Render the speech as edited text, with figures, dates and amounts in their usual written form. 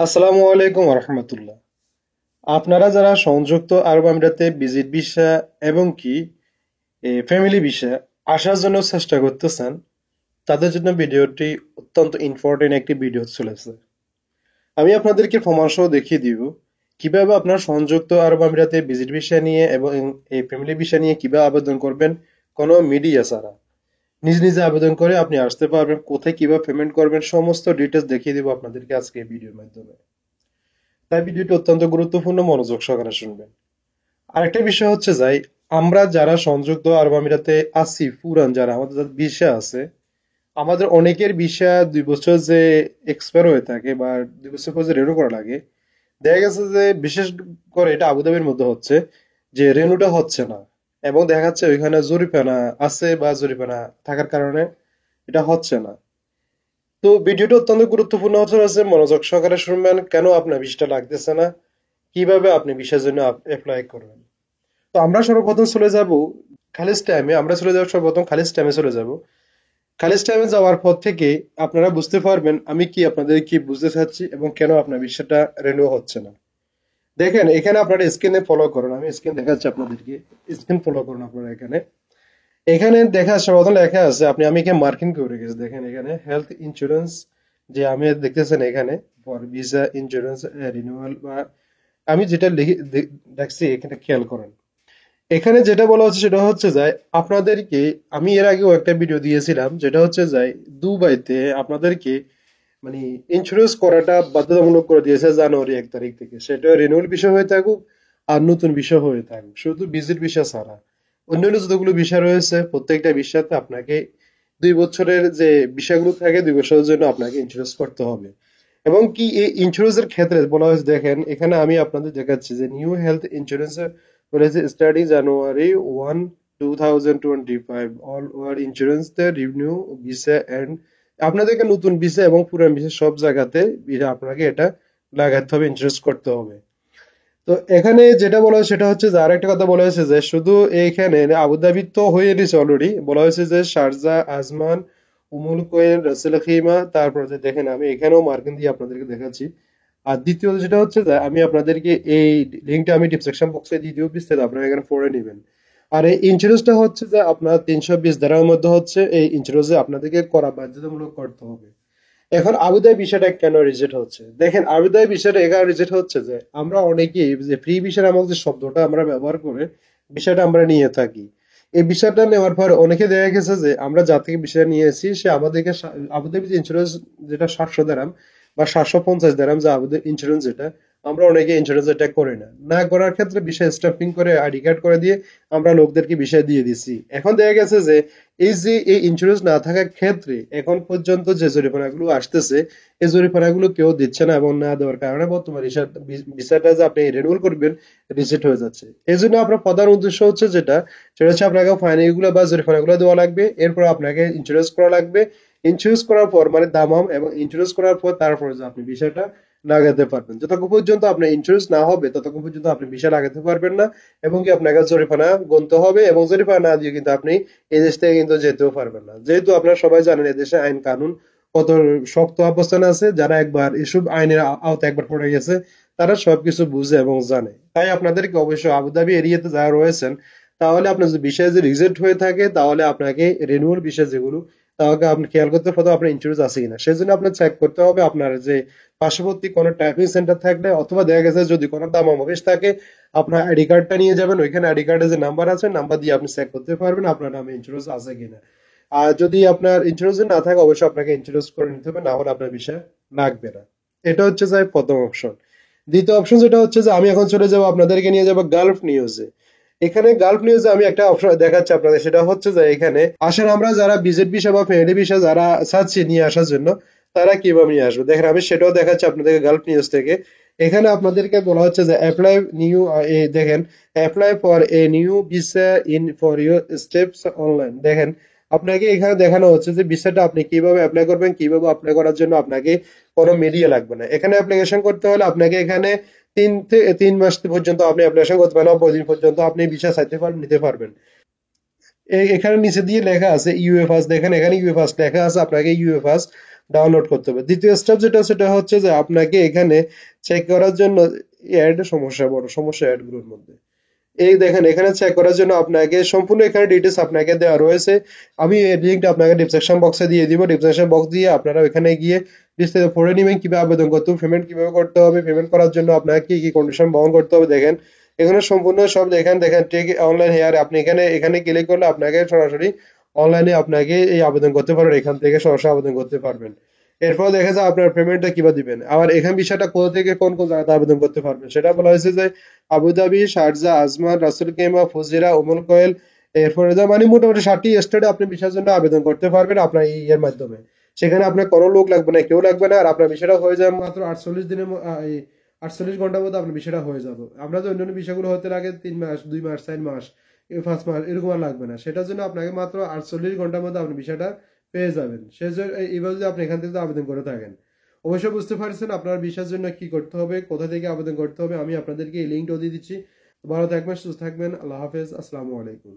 আসসালামু আলাইকুম রহমতুল্লাহ। আপনারা যারা সংযুক্ত আরব আমিরাতে ভিজিট ভিসা এবং কি ফ্যামিলি ভিসা আসার জন্য চেষ্টা করতেছেন, তাদের জন্য ভিডিওটি অত্যন্ত ইম্পর্টেন্ট একটি ভিডিও চলেছে। আমি আপনাদেরকে প্রমাণ সহ দেখিয়ে দিব কিভাবে আপনার সংযুক্ত আরব আমিরাতে ভিজিট ভিসা নিয়ে এবং এই ফ্যামিলি ভিসা নিয়ে কিভাবে আবেদন করবেন কোনো মিডিয়া ছাড়া। নিজ নিজে আবেদন করে আপনি আসতে পারবেন, কোথায় কিভাবে পেমেন্ট করবেন সমস্ত ডিটেলস দেখিয়ে দিব আপনাদেরকে আজকে এই ভিডিওর মাধ্যমে। তাই ভিডিওটি অত্যন্ত গুরুত্বপূর্ণ, মনোযোগ সহকারে শুনবেন। আরেকটা বিষয় হচ্ছে যাই, আমরা যারা সংযুক্ত আরব আমিরাতে আছি, পুরান যারা আমাদের যাদের ভিসা আছে, আমাদের অনেকের ভিসা 2 বছর যে এক্সপায়ার হয়ে থাকে বা 2 বছর পর যে রেনু করা লাগে, দেখা গেছে যে বিশেষ করে এটা আবুধাবির মধ্যে হচ্ছে যে রেনুটা হচ্ছে না, এবং দেখা যাচ্ছে ওইখানে জরিমানা আছে বা জরিমানা থাকার কারণে এটা হচ্ছে না। তো ভিডিওটা অত্যন্ত গুরুত্বপূর্ণ হচ্ছে, মনোযোগ সহকারে শুনবেন কেন আপনার ভিসাটা লাগতেছে না, কিভাবে আপনি ভিসার জন্য অ্যাপ্লাই করবেন। তো আমরা সর্বপ্রথম চলে যাব খালিজ টাইমে, আমরা চলে যাব সর্বপ্রথম খালিজ টাইমে চলে যাব। খালিজ টাইমে যাওয়ার পর থেকে আপনারা বুঝতে পারবেন আমি কি আপনাদের কি বুঝতে চাচ্ছি এবং কেন আপনার ভিসাটা রিনিউ হচ্ছে না। দেখেন এখানে আপনারা স্ক্রিনে ফলো করুন, আমি স্ক্রিন দেখাচ্ছি আপনাদেরকে, স্ক্রিন ফলো করুন আপনারা। এখানে এখানে দেখা সর্বপ্রথম লেখা আছে, আমি এখানে মার্কিং করে গেছি, দেখেন এখানে হেলথ ইন্স্যুরেন্স যে আমি দেখতেছেন এখানে ফর ভিসা ইন্স্যুরেন্স রিনিউয়াল, বা আমি যেটা লিখে দেখছি এখানে খেয়াল করেন। এখানে যেটা বলা হচ্ছে সেটা হচ্ছে যে আপনাদেরকে, আমি এর আগেও একটা ভিডিও দিয়েছিলাম, যেটা হচ্ছে যে দুবাইতে আপনাদেরকে মানে ইন্স্যুরেন্স করাটা বাধ্যতামূলক করে দিয়েছে জানুয়ারি 1 তারিখ থেকে, সেটা রিনিউয়াল বিষয় হয়ে থাকুক আর নতুন বিষয় হয়ে থাকুক, শুধু ভিজিট ভিসা ছাড়া অন্যান্য যতগুলো বিষয় রয়েছে প্রত্যেকটা বিষয়তে আপনাকে 2 বছরের যে বিষয়গুলো থাকে 2 বছরের জন্য আপনাকে ইন্স্যুরেন্স করতে হবে। এবং কি এই ইন্স্যুরেন্সের ক্ষেত্রে বলা হয়েছে, দেখেন এখানে আমি আপনাদের দেখাচ্ছি যে নিউ হেলথ ইন্স্যুরেন্স বলেছে starting January 1, 2025 all over insurance the renew visa and আপনাদেরকে নতুন ভিসা এবং পুরান ভিসা সব জায়গাতে আপনাকে এটা লাগাতে হবে, ইন্স্যুরেন্স করতে হবে। তো এখানে যেটা বলা হয় সেটা হচ্ছে যে আরেকটা কথা বলা হয়েছে যে শুধু এইখানে আবুধাবি তো হয়ে গেছে অলরেডি, বলা হয়েছে যে শারজা, আজমান, উমুল কোয়েন, রাসেল খেমা, তারপর যে দেখেন আমি এখানেও মার্কিন দিয়ে আপনাদেরকে দেখাচ্ছি। আর দ্বিতীয় যেটা হচ্ছে যে আমি আপনাদেরকে এই লিঙ্কটা আমি ডিসক্রিপশন বক্সে দিয়ে দিব, বিস্তারিত আপনারা এখানে পড়ে নেবেন। আর এই ইন্স্যুরেন্সটা হচ্ছে যে আপনার 320 দিরহামের মধ্যে হচ্ছে, এই ইন্স্যুরেন্স আপনাদেরকে করা বাধ্যতামূলক করতে হবে। এখন আবুধাবি বিষয়টা কেন রিজেক্ট হচ্ছে, দেখেন আবুধাবি বিষয়টা এখানে রিজেক্ট হচ্ছে যে আমরা অনেকেই যে ফ্রি ভিসা নামক যে শব্দটা আমরা ব্যবহার করে বিষয়টা আমরা নিয়ে থাকি। এই বিষয়টা নেওয়ার পর অনেকে দেখা গেছে যে আমরা যা থেকে বিষয় নিয়েছি সে আমাদেরকে আবুধাবি যে ইন্স্যুরেন্স যেটা 700 দিরহাম বা 750 দিরহাম যে আবুধাবি ইন্স্যুরেন্স, যেটা আমরা অনেকে ইন্স্যুরেন্স এটা করি না, না করার ক্ষেত্রে বিষয় স্টাম্পিং করে আইডি কার্ড করে দিয়ে আমরা লোকদেরকে বিষয় দিয়ে দিছি। এখন দেখা গেছে যে এই যে এই ইন্স্যুরেন্স না থাকার ক্ষেত্রে এখন পর্যন্ত যে জরিমানাগুলো আসতেছে, এই জরিমানাগুলো কেউ দিচ্ছে না, এবং না দেওয়ার কারণে বর্তমানে ভিসাটা যে আপনি রিনিউয়াল করবেন রিজেক্ট হয়ে যাচ্ছে। এই জন্য আপনার প্রধান উদ্দেশ্য হচ্ছে যেটা, সেটা হচ্ছে আপনাকে ফাইনগুলো বা জরিমানাগুলো দেওয়া লাগবে, এরপর আপনাকে ইন্স্যুরেন্স করা লাগবে। ইন্স্যুরেন্স করার পর মানে দামাম, এবং ইন্স্যুরেন্স করার পর তারপরে যে আপনি বিষয়টা লাগাতে পারবেন। যতক্ষণ পর্যন্ত আপনার ইন্স্যুরেন্স না হবে ততক্ষণ পর্যন্ত আপনি ভিসা লাগাতে পারবেন না, এবং কি আপনাকে জরিমানা গুনতে হবে, এবং জরিমানা না দিয়ে কিন্তু আপনি এই দেশ থেকে কিন্তু যেতেও পারবেন না। যেহেতু আপনারা সবাই জানেন এদেশে আইন কানুন কত শক্ত অবস্থানে আছে, যারা একবার এসব আইনের আওতায় একবার পড়ে গেছে তারা সবকিছু বুঝে এবং জানে। তাই আপনাদেরকে অবশ্যই আবুধাবি এরিয়াতে যারা রয়েছেন, তাহলে আপনার যদি বিষয় যে রিজেক্ট হয়ে থাকে তাহলে আপনাকে রিনিউয়াল বিষয় যেগুলো, তাহলে আপনি খেয়াল করতে হবে আপনার ইন্স্যুরেন্স আছে কিনা। সেই জন্য আপনার চেক করতে হবে আপনার যে পার্শ্ববর্তী কোনো টাইপিং সেন্টার থাকলে, অথবা দেখা গেছে যদি কোনো দামাম অফিস থাকে আপনার আইডি কার্ডটা নিয়ে যাবেন, ওইখানে আইডি কার্ডে যে নাম্বার আছে নাম্বার দিয়ে আপনি চেক করতে পারবেন আপনার নামে ইন্স্যুরেন্স আছে কিনা। আর যদি আপনার ইন্স্যুরেন্স না থাকে অবশ্যই আপনাকে ইন্স্যুরেন্স করে নিতে হবে, না হলে আপনার বিষয় লাগবে না। এটা হচ্ছে যে প্রথম অপশন। দ্বিতীয় অপশন যেটা হচ্ছে যে আমি এখন চলে যাব আপনাদেরকে নিয়ে যাব গালফ নিউজে। এখানে গালফ নিউজে আমি একটা অপশন দেখাচ্ছি আপনাদের, সেটা হচ্ছে যে এখানে আসেন আমরা যারা ভিজিট ভিসা বা ফ্যামিলি ভিসা যারা চাচ্ছি নিয়ে আসার জন্য, তারা কিভাবে নিয়ে আসবে দেখেন আমি সেটাও দেখাচ্ছি আপনাদেরকে গালফ নিউজ থেকে। এখানে আপনাদেরকে বলা হচ্ছে যে অ্যাপ্লাই নিউ, দেখেন apply for a new visa in for your steps online. দেখেন আপনাকে এখানে দেখানো হচ্ছে যে ভিসাটা আপনি কিভাবে অ্যাপ্লাই করবেন, কিভাবে অ্যাপ্লাই করার জন্য আপনাকে কোনো মিডিয়া লাগবে না। এখানে অ্যাপ্লিকেশন করতে হলে আপনাকে এখানে 3 মাস পর্যন্ত আপনি অ্যাপ্লিকেশন করতে পারেন, 90 দিন পর্যন্ত আপনি ভিসা চাইতে পারবেন, নিতে পারবেন। এখানে নিচে দিয়ে লেখা আছে ইউএফএস, দেখেন এখানে ইউএফএস লেখা আছে, আপনাকে ইউএফএস ডাউনলোড করতে হবে। দ্বিতীয় স্টেপ যেটা সেটা হচ্ছে যে আপনাকে এখানে চেক করার জন্য অ্যাড সমস্যা, বড় সমস্যা অ্যাডগুলোর মধ্যে। এই দেখেন এখানে চেক করার জন্য আপনাকে সম্পূর্ণ এখানে ডিটেলস আপনাকে দেওয়া রয়েছে। আমি এই লিঙ্কটা আপনাকে ডিসক্রিপশন বক্সে দিয়ে দিব। ডিসক্রিপশন বক্স দিয়ে আপনারা ওখানে গিয়ে বিস্তারিত পড়ে নেবেন কিভাবে আবেদন করতে হবে, পেমেন্ট কিভাবে করতে হবে, পেমেন্ট করার জন্য আপনাকে কি কি কন্ডিশন বহন করতে হবে। দেখেন এখানে সম্পূর্ণ সব দেখেন টেক অনলাইন হেয়ার। আপনি এখানে এখানে ক্লিক করলে আপনাকে সরাসরি অনলাইনে আপনাকে এই আবেদন করতে পারবেন, এখান থেকে সরাসরি আবেদন করতে পারবেন। এরপর দেখা যায় আপনার পেমেন্টটা কিভাবে দিবেন। আবার এখানে বিষয়টা কোথা থেকে কোন কোন জায়গাতে আবেদন করতে পারবেন সেটা বলা হয়েছে যে আবুধাবি, শারজা, আজমান, রাসুল কেমা, ফুজিরা, উমুল কোয়েল, এরপরে মানে মোটামুটি 7টি স্টেটে আপনি ভিসার জন্য আবেদন করতে পারবেন আপনার এই এর মাধ্যমে। সেখানে আপনার কোনো লোক লাগবে না, কেউ লাগবে না, আর আপনার বিষয়টা হয়ে যাবে মাত্র 48 দিনের এই 48 ঘন্টার মধ্যে আপনার বিষয়টা হয়ে যাবে। আমরা যে অন্যান্য বিষয়গুলো হতে লাগে 3 মাস, 2 মাস, 4 মাস, 5 মাস এরকম আর লাগবে না। সেটার জন্য আপনাকে মাত্র 48 ঘন্টার মধ্যে আপনি বিষয়টা পেয়ে যাবেন। সেজন্য এইভাবে যদি আপনি এখান থেকে আবেদন করে থাকেন, অবশ্যই বুঝতে পারছেন আপনার ভিসার জন্য কি করতে হবে, কোথা থেকে আবেদন করতে হবে। আমি আপনাদেরকে এই লিঙ্কটাও দিয়ে দিচ্ছি। ভালো থাকবেন, সুস্থ থাকবেন। আল্লাহ হাফেজ, আসসালামু আলাইকুম।